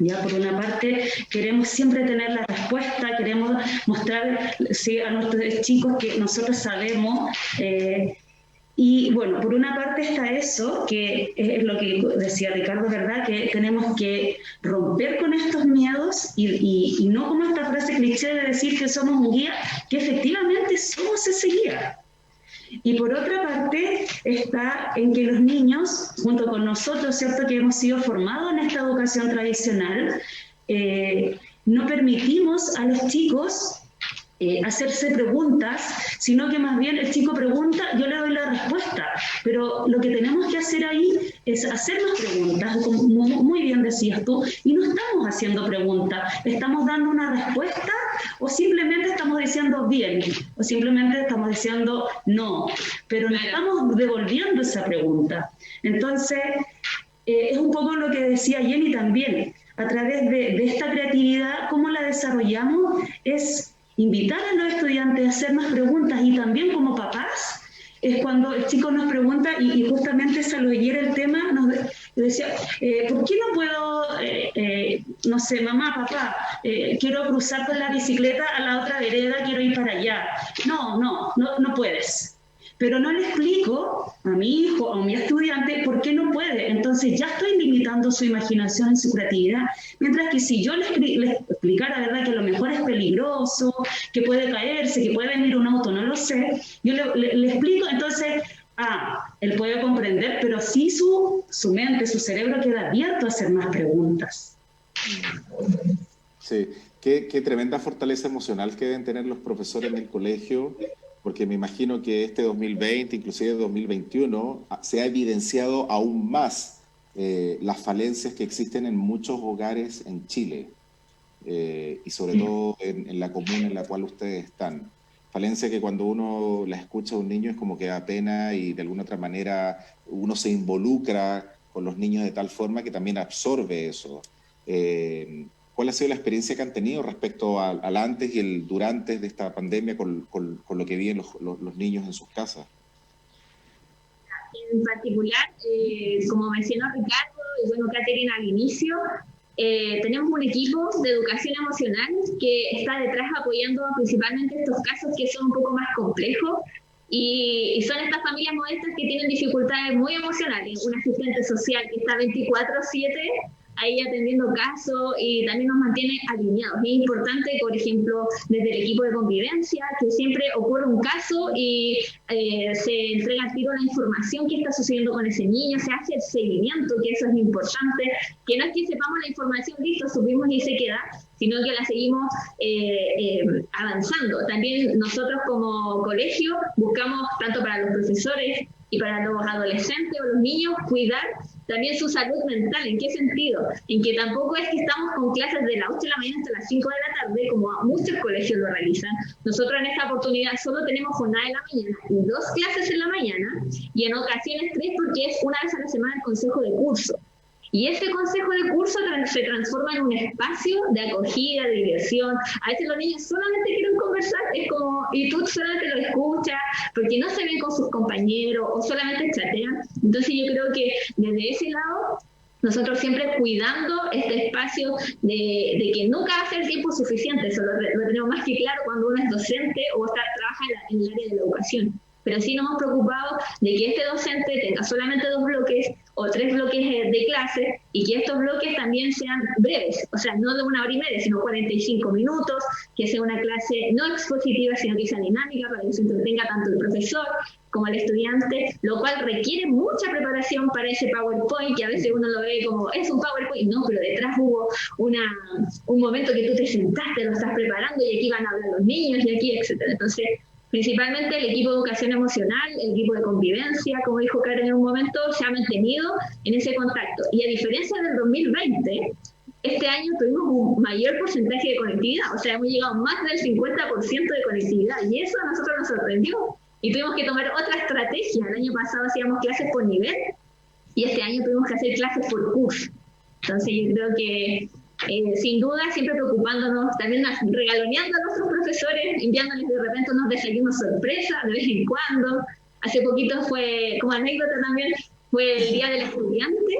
Ya, por una parte, queremos siempre tener la respuesta, queremos mostrar a nuestros chicos que nosotros sabemos. Y bueno, por una parte está eso, que es lo que decía Ricardo, ¿verdad? Que tenemos que romper con estos miedos y no como esta frase cliché de decir que somos un guía, que efectivamente somos ese guía. Y por otra parte está en que los niños, junto con nosotros, ¿cierto?, que hemos sido formados en esta educación tradicional, no permitimos a los chicos hacerse preguntas, sino que más bien el chico pregunta, yo le doy la respuesta, pero lo que tenemos que hacer ahí es hacernos preguntas, como muy bien decías tú, y no estamos haciendo preguntas, estamos dando una respuesta o simplemente estamos diciendo bien, o simplemente estamos diciendo no, pero no estamos devolviendo esa pregunta. Entonces, es un poco lo que decía Jenny también, a través de esta creatividad, ¿cómo la desarrollamos? Es invitar a los estudiantes a hacer más preguntas y también como papás, es cuando el chico nos pregunta, y justamente Salvador el tema, nos decía, ¿por qué no puedo, no sé, mamá, papá, quiero cruzar con la bicicleta a la otra vereda, quiero ir para allá? No puedes. Pero no le explico a mi hijo o a mi estudiante por qué no puede. Entonces ya estoy limitando su imaginación y su creatividad. Mientras que si yo le explicara, ¿verdad?, que a lo mejor es peligroso, que puede caerse, que puede venir un auto, no lo sé, yo le explico, entonces, él puede comprender, pero sí su mente, su cerebro queda abierto a hacer más preguntas. Sí, qué tremenda fortaleza emocional que deben tener los profesores en el colegio, porque me imagino que este 2020, inclusive 2021, se ha evidenciado aún más las falencias que existen en muchos hogares en Chile, y sobre todo en la comuna en la cual ustedes están. Falencia que cuando uno la escucha a un niño es como que da pena y de alguna otra manera uno se involucra con los niños de tal forma que también absorbe eso. ¿Cuál ha sido la experiencia que han tenido respecto al antes y el durante de esta pandemia con lo que viven los niños en sus casas? En particular, como mencionó Ricardo y bueno, Caterina al inicio, tenemos un equipo de educación emocional que está detrás apoyando principalmente estos casos que son un poco más complejos y son estas familias modestas que tienen dificultades muy emocionales. Un asistente social que está 24/7 ahí atendiendo casos y también nos mantiene alineados. Es importante, por ejemplo, desde el equipo de convivencia, que siempre ocurre un caso y se entrega al tiro la información que está sucediendo con ese niño, se hace el seguimiento, que eso es importante, que no es que sepamos la información, listo, subimos y se queda, sino que la seguimos avanzando. También nosotros como colegio buscamos, tanto para los profesores y para los adolescentes o los niños, cuidar también su salud mental. ¿En qué sentido? En que tampoco es que estamos con clases de las 8 de la mañana hasta las 5 de la tarde, como muchos colegios lo realizan. Nosotros en esta oportunidad solo tenemos jornada de la mañana y 2 clases en la mañana, y en ocasiones 3 porque es una vez a la semana el consejo de curso. Y ese consejo de curso se transforma en un espacio de acogida, de diversión. A veces los niños solamente quieren conversar, es como, y tú solamente lo escuchas, porque no se ven con sus compañeros o solamente chatean. Entonces yo creo que desde ese lado, nosotros siempre cuidando este espacio de que nunca va a ser tiempo suficiente. Eso lo tenemos más que claro cuando uno es docente o trabaja en el área de la educación. Pero sí nos hemos preocupado de que este docente tenga solamente 2 bloques o 3 bloques de clase, y que estos bloques también sean breves, o sea, no de 1 hora y media, sino 45 minutos, que sea una clase no expositiva, sino que sea dinámica, para que se entretenga tanto el profesor como el estudiante, lo cual requiere mucha preparación para ese PowerPoint, que a veces uno lo ve como, es un PowerPoint, no, pero detrás hubo un momento que tú te sentaste, lo estás preparando, y aquí van a hablar los niños, y aquí, etcétera. Entonces, principalmente el equipo de educación emocional, el equipo de convivencia, como dijo Karen en un momento, se ha mantenido en ese contacto. Y a diferencia del 2020, este año tuvimos un mayor porcentaje de conectividad, o sea, hemos llegado más del 50% de conectividad, y eso a nosotros nos sorprendió. Y tuvimos que tomar otra estrategia. El año pasado hacíamos clases por nivel, y este año tuvimos que hacer clases por curso. Entonces yo creo que sin duda, siempre preocupándonos, también regaloneando a nuestros profesores, enviándoles de repente unos desayunos sorpresa de vez en cuando. Hace poquito fue, como anécdota también, fue el Día del Estudiante,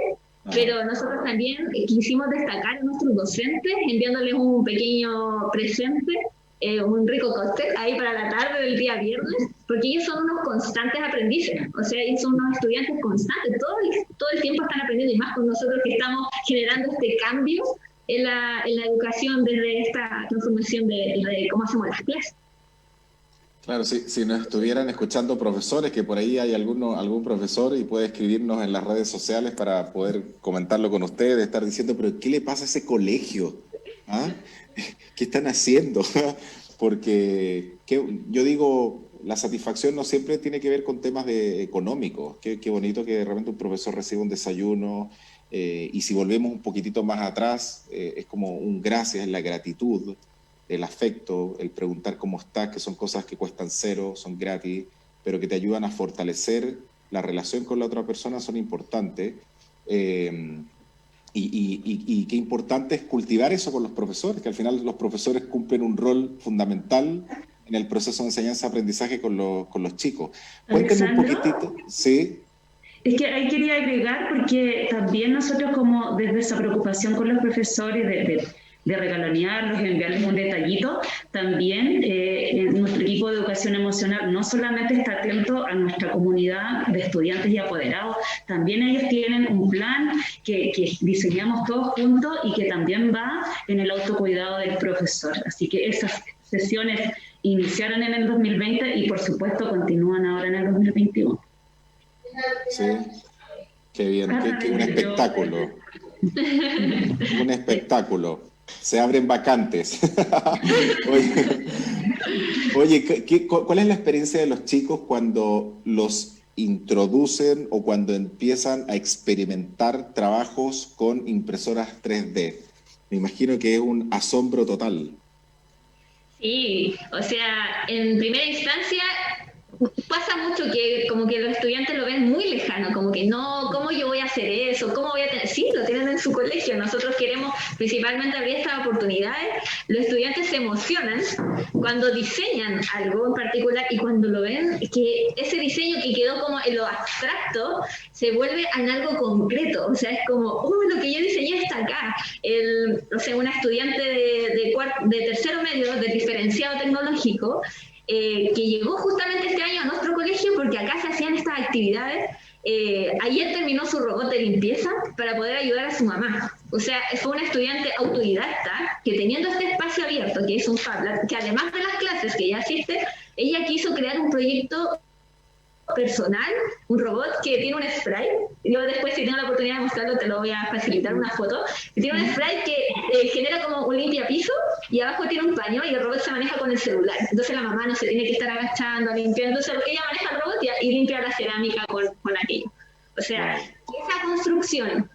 pero nosotros también quisimos destacar a nuestros docentes, enviándoles un pequeño presente, un rico cóctel ahí para la tarde del día viernes, porque ellos son unos constantes aprendices, o sea, ellos son unos estudiantes constantes, todo el tiempo están aprendiendo, y más con nosotros que estamos generando este cambio en la educación desde esta transformación de cómo hacemos las clases. Claro, si nos estuvieran escuchando profesores, que por ahí hay algún profesor y puede escribirnos en las redes sociales para poder comentarlo con ustedes, estar diciendo, pero ¿qué le pasa a ese colegio? ¿Ah? ¿Qué están haciendo? Porque yo digo, la satisfacción no siempre tiene que ver con temas económicos. Qué bonito que de repente un profesor reciba un desayuno, y si volvemos un poquitito más atrás, es como un gracias, la gratitud, el afecto, el preguntar cómo estás, que son cosas que cuestan 0, son gratis, pero que te ayudan a fortalecer la relación con la otra persona, son importantes. Y qué importante es cultivar eso con los profesores, que al final los profesores cumplen un rol fundamental en el proceso de enseñanza-aprendizaje con los chicos. Cuéntenme un poquitito. Sí. Es que ahí quería agregar, porque también nosotros, como desde esa preocupación con los profesores de regalonearlos y enviarles un detallito, también nuestro equipo de educación emocional no solamente está atento a nuestra comunidad de estudiantes y apoderados, también ellos tienen un plan que diseñamos todos juntos y que también va en el autocuidado del profesor. Así que esas sesiones iniciaron en el 2020 y por supuesto continúan ahora en el 2021. Sí, qué bien, qué un espectáculo. Un espectáculo. Se abren vacantes. Oye, ¿cuál es la experiencia de los chicos cuando los introducen o cuando empiezan a experimentar trabajos con impresoras 3D? Me imagino que es un asombro total. Sí, o sea, en primera instancia pasa mucho que como que los estudiantes lo ven muy lejano, como que no, ¿cómo yo voy a hacer eso? ¿Cómo voy a tener? Sí, lo tienen en su colegio. Nosotros queremos principalmente abrir estas oportunidades. Los estudiantes se emocionan cuando diseñan algo en particular, y cuando lo ven, que ese diseño que quedó como en lo abstracto se vuelve en algo concreto. O sea, es como, lo que yo diseñé está acá. O sea, una estudiante de tercero medio, de diferenciado tecnológico, que llegó justamente este año a nuestro colegio porque acá se hacían estas actividades. Ayer terminó su robot de limpieza para poder ayudar a su mamá. O sea, fue una estudiante autodidacta que, teniendo este espacio abierto, que es un Fab Lab, que además de las clases que ya asiste, ella quiso crear un proyecto personal, un robot que tiene un spray. Yo después, si tengo la oportunidad de mostrarlo, te lo voy a facilitar una foto. Tiene un spray que genera como un limpiapiso, y abajo tiene un paño, y el robot se maneja con el celular. Entonces la mamá no se tiene que estar agachando, limpiando. Entonces ella maneja el robot y limpia la cerámica con aquello. O sea, esa construcción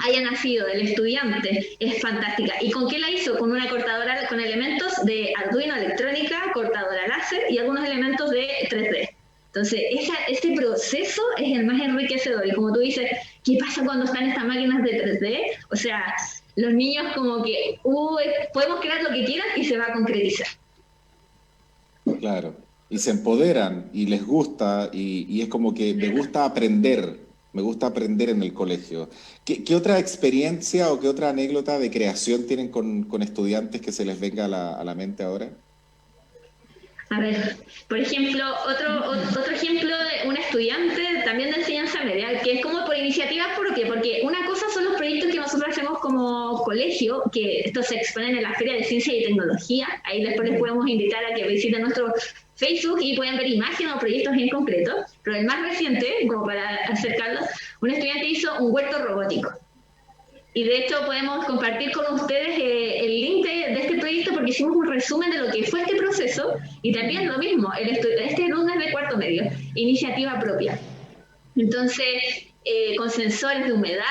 haya nacido del estudiante es fantástica. ¿Y con qué la hizo? Con una cortadora, con elementos de Arduino electrónica, cortadora láser y algunos elementos de 3D. Entonces, ese proceso es el más enriquecedor. Y como tú dices, ¿qué pasa cuando están estas máquinas de 3D? O sea, los niños como que, podemos crear lo que quieran y se va a concretizar. Claro, y se empoderan y les gusta y es como que me gusta aprender en el colegio. ¿Qué otra experiencia o qué otra anécdota de creación tienen con estudiantes que se les venga a la mente ahora? A ver, por ejemplo, otro ejemplo de un estudiante también de enseñanza media, que es como por iniciativa propia, porque una cosa son los proyectos que nosotros hacemos como colegio, que estos se exponen en la Feria de Ciencia y Tecnología. Ahí después les podemos invitar a que visiten nuestro Facebook y pueden ver imágenes o proyectos en concreto. Pero el más reciente, como para acercarlos, un estudiante hizo un huerto robótico. Y de hecho podemos compartir con ustedes el link de este proyecto porque hicimos un resumen de lo que fue este proceso y también lo mismo, este alumno es de cuarto medio, iniciativa propia. Entonces, con sensores de humedad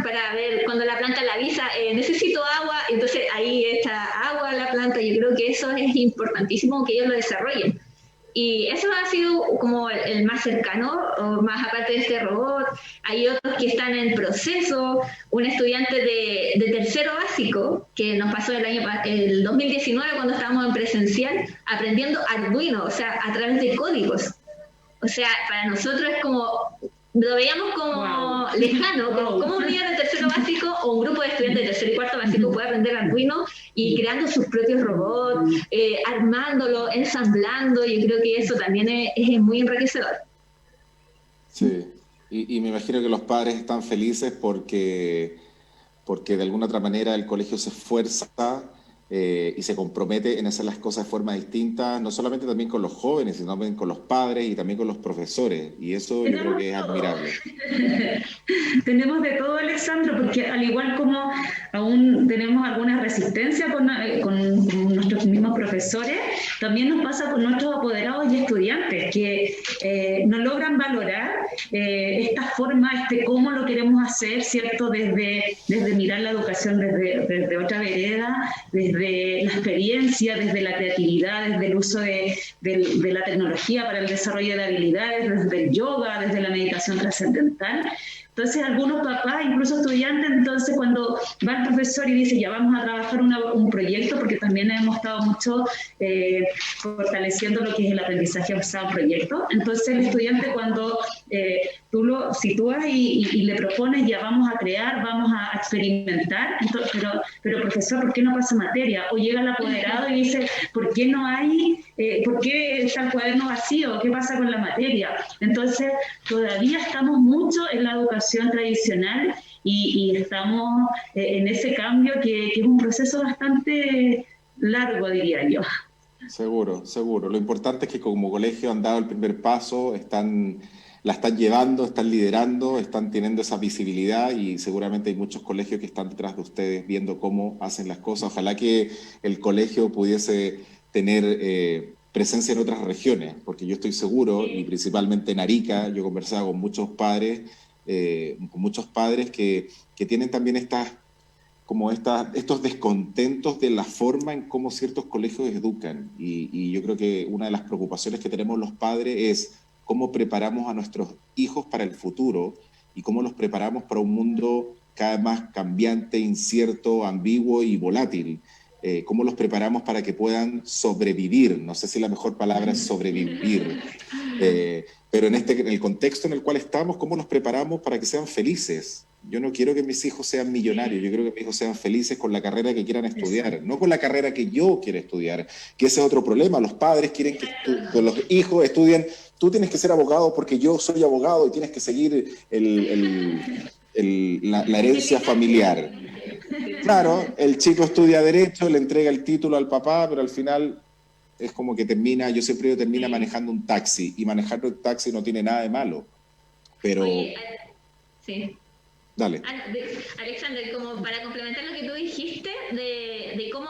para ver cuando la planta le avisa, necesito agua, entonces ahí está agua la planta. Yo creo que eso es importantísimo que ellos lo desarrollen. Y eso ha sido como el más cercano, o más aparte de este robot. Hay otros que están en proceso. Un estudiante de tercero básico, que nos pasó el 2019 cuando estábamos en presencial, aprendiendo Arduino, o sea, a través de códigos. O sea, para nosotros es como, lo veíamos como lejano, como un niño de tercero básico o un grupo de estudiantes de tercero y cuarto básico puede aprender Arduino y creando sus propios robots, armándolo, ensamblando. Yo creo que eso también es muy enriquecedor. Sí, y me imagino que los padres están felices porque de alguna otra manera el colegio se esfuerza y se compromete en hacer las cosas de forma distinta, no solamente también con los jóvenes, sino también con los padres y también con los profesores. Y eso yo creo que es admirable. Tenemos de todo, Alexandro, porque al igual como aún tenemos alguna resistencia con nuestros mismos profesores, también nos pasa con nuestros apoderados y estudiantes que no logran valorar esta forma, cómo lo queremos hacer, ¿cierto? Desde mirar la educación desde otra vereda, desde la experiencia, desde la creatividad, desde el uso de la tecnología para el desarrollo de habilidades, desde el yoga, desde la meditación trascendental. Entonces, algunos papás, incluso estudiantes, entonces cuando va el profesor y dice, ya vamos a trabajar un proyecto, porque también hemos estado mucho fortaleciendo lo que es el aprendizaje basado en proyectos. Entonces, el estudiante cuando tú lo sitúas y le propones, ya vamos a crear, vamos a experimentar, entonces, pero profesor, ¿por qué no pasa materia? O llega el apoderado y dice, ¿por qué no hay, por qué está el cuaderno vacío? ¿Qué pasa con la materia? Entonces, todavía estamos mucho en la educación tradicional y estamos en ese cambio que es un proceso bastante largo, diría yo. Seguro, seguro. Lo importante es que como colegio han dado el primer paso, la están llevando, están liderando, están teniendo esa visibilidad y seguramente hay muchos colegios que están detrás de ustedes viendo cómo hacen las cosas. Ojalá que el colegio pudiese tener presencia en otras regiones, porque yo estoy seguro, y principalmente en Arica, yo he conversado con muchos padres que tienen también estos descontentos de la forma en cómo ciertos colegios educan. Y yo creo que una de las preocupaciones que tenemos los padres es cómo preparamos a nuestros hijos para el futuro y cómo los preparamos para un mundo cada vez más cambiante, incierto, ambiguo y volátil. Cómo los preparamos para que puedan sobrevivir. No sé si la mejor palabra es sobrevivir. Pero en el contexto en el cual estamos, ¿cómo los preparamos para que sean felices? Yo no quiero que mis hijos sean millonarios, yo quiero que mis hijos sean felices con la carrera que quieran estudiar, no con la carrera que yo quiera estudiar, que ese es otro problema. Los padres quieren que los hijos estudien, tú tienes que ser abogado porque yo soy abogado y tienes que seguir la herencia familiar. Claro, el chico estudia Derecho, le entrega el título al papá, pero al final es como que yo siempre termina manejando un taxi, y manejar un taxi no tiene nada de malo, pero... Oye, sí. Dale. Alexander, como para complementar lo que tú dijiste de cómo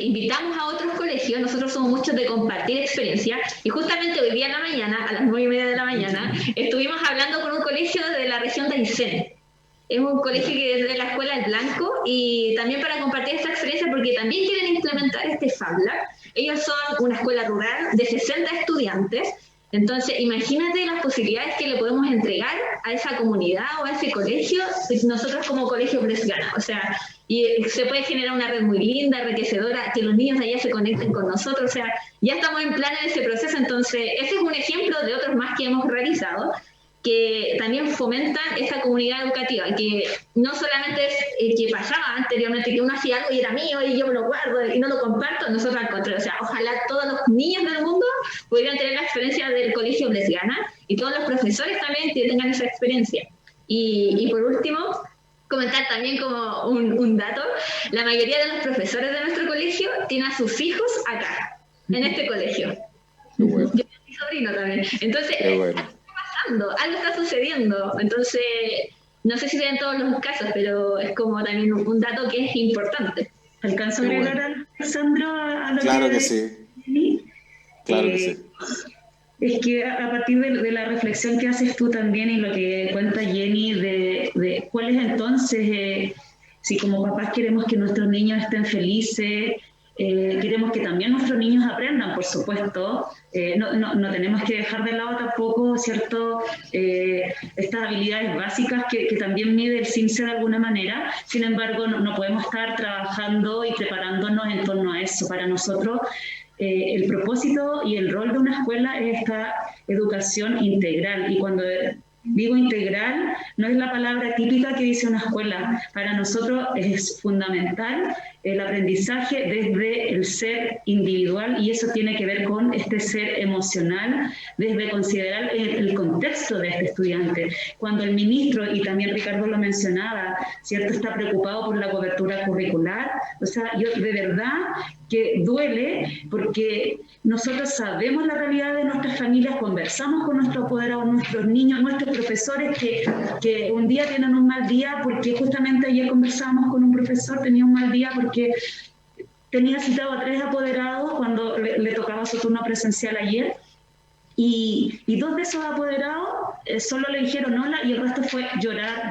invitamos a otros colegios. Nosotros somos muchos de compartir experiencia, y justamente hoy día en la mañana, a las 9:30 de la mañana, estuvimos hablando con un colegio de la región de Aysén. Es un colegio que es de la Escuela del Blanco, y también para compartir esta experiencia, porque también quieren implementar este Fab Lab. Ellos son una escuela rural de 60 estudiantes. Entonces, imagínate las posibilidades que le podemos entregar a esa comunidad o a ese colegio, nosotros como Colegio Bresgana. O sea, y se puede generar una red muy linda, enriquecedora, que los niños de allá se conecten con nosotros. O sea, ya estamos en plan en ese proceso. Entonces, ese es un ejemplo de otros más que hemos realizado, que también fomentan esta comunidad educativa, que no solamente es el que pasaba anteriormente, que uno hacía algo y era mío y yo me lo guardo y no lo comparto. Nosotros al contrario, o sea, ojalá todos los niños del mundo pudieran tener la experiencia del Colegio Bresgana, y todos los profesores también tengan esa experiencia. Y por último, comentar también como un dato, la mayoría de los profesores de nuestro colegio tienen a sus hijos acá, en este colegio. Qué bueno. Yo tengo mi sobrino también. Entonces, Qué bueno. algo está sucediendo. Entonces, no sé si sea en todos los casos, pero es como también un dato que es importante. ¿Alcanzo a agregar, Alessandro, a lo Claro que sí? Claro que sí. Es que a partir de la reflexión que haces tú también y lo que cuenta Jenny de cuál es entonces, si como papás queremos que nuestros niños estén felices, queremos que también nuestros niños aprendan, por supuesto. No tenemos que dejar de lado tampoco, ¿cierto?, estas habilidades básicas que también mide el CIMSE de alguna manera. Sin embargo, no podemos estar trabajando y preparándonos en torno a eso. Para nosotros, el propósito y el rol de una escuela es esta educación integral. Y cuando digo integral, no es la palabra típica que dice una escuela. Para nosotros es fundamental el aprendizaje desde el ser individual, y eso tiene que ver con este ser emocional, desde considerar el contexto de este estudiante. Cuando el ministro, y también Ricardo lo mencionaba, ¿cierto?, está preocupado por la cobertura curricular, o sea, yo de verdad que duele, porque nosotros sabemos la realidad de nuestras familias, conversamos con nuestros apoderados, nuestros niños, nuestros profesores que un día tienen un mal día, porque justamente ayer conversábamos con un profesor, tenía un mal día porque tenía citado a 3 apoderados cuando le tocaba su turno presencial ayer, y 2 de esos apoderados solo le dijeron hola, y el resto fue llorar,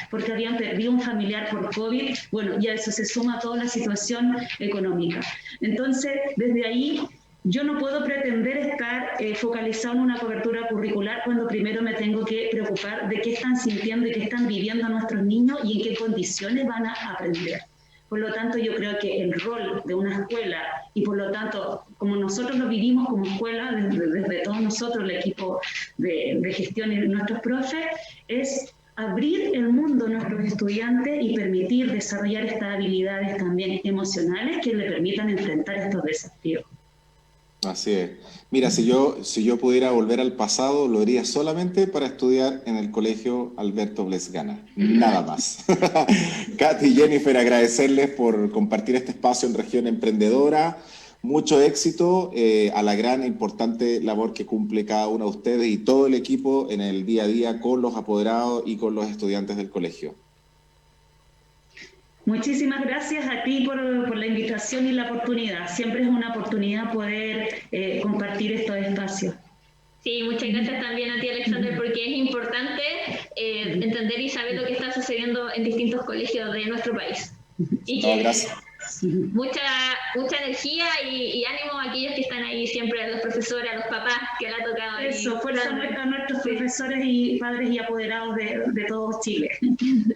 porque habían perdido un familiar por COVID. Bueno, y a eso se suma toda la situación económica. Entonces, desde ahí, yo no puedo pretender estar focalizado en una cobertura curricular cuando primero me tengo que preocupar de qué están sintiendo y qué están viviendo nuestros niños y en qué condiciones van a aprender. Por lo tanto, yo creo que el rol de una escuela, y por lo tanto, como nosotros lo vivimos como escuela, desde todos nosotros, el equipo de gestión y nuestros profes, es abrir el mundo a nuestros estudiantes y permitir desarrollar estas habilidades también emocionales que le permitan enfrentar estos desafíos. Así es. Mira, si yo pudiera volver al pasado, lo haría solamente para estudiar en el Colegio Alberto Bresgana. Nada más. Katy y Jennifer, agradecerles por compartir este espacio en Región Emprendedora. Mucho éxito a la gran e importante labor que cumple cada uno de ustedes y todo el equipo en el día a día con los apoderados y con los estudiantes del colegio. Muchísimas gracias a ti por la invitación y la oportunidad. Siempre es una oportunidad poder compartir estos espacios. Sí, muchas gracias también a ti, Alexander, porque es importante entender y saber lo que está sucediendo en distintos colegios de nuestro país. Y que gracias. Mucha energía y ánimo a aquellos que están ahí siempre, a los profesores, a los papás que le ha tocado. Eso, fuerza a nuestros profesores y padres y apoderados de todo Chile.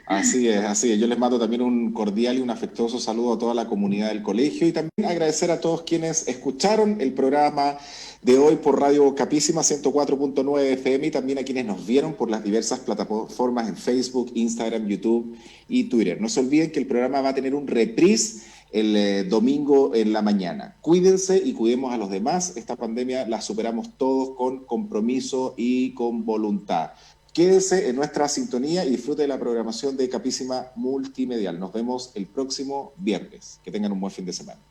Así es. Yo les mando también un cordial y un afectuoso saludo a toda la comunidad del colegio, y también agradecer a todos quienes escucharon el programa de hoy por Radio Capísima 104.9 FM, y también a quienes nos vieron por las diversas plataformas en Facebook, Instagram, YouTube y Twitter. No se olviden que el programa va a tener un reprise el domingo en la mañana. Cuídense y cuidemos a los demás. Esta pandemia la superamos todos con compromiso y con voluntad. Quédense en nuestra sintonía y disfrute de la programación de Capísima Multimedial. Nos vemos el próximo viernes. Que tengan un buen fin de semana.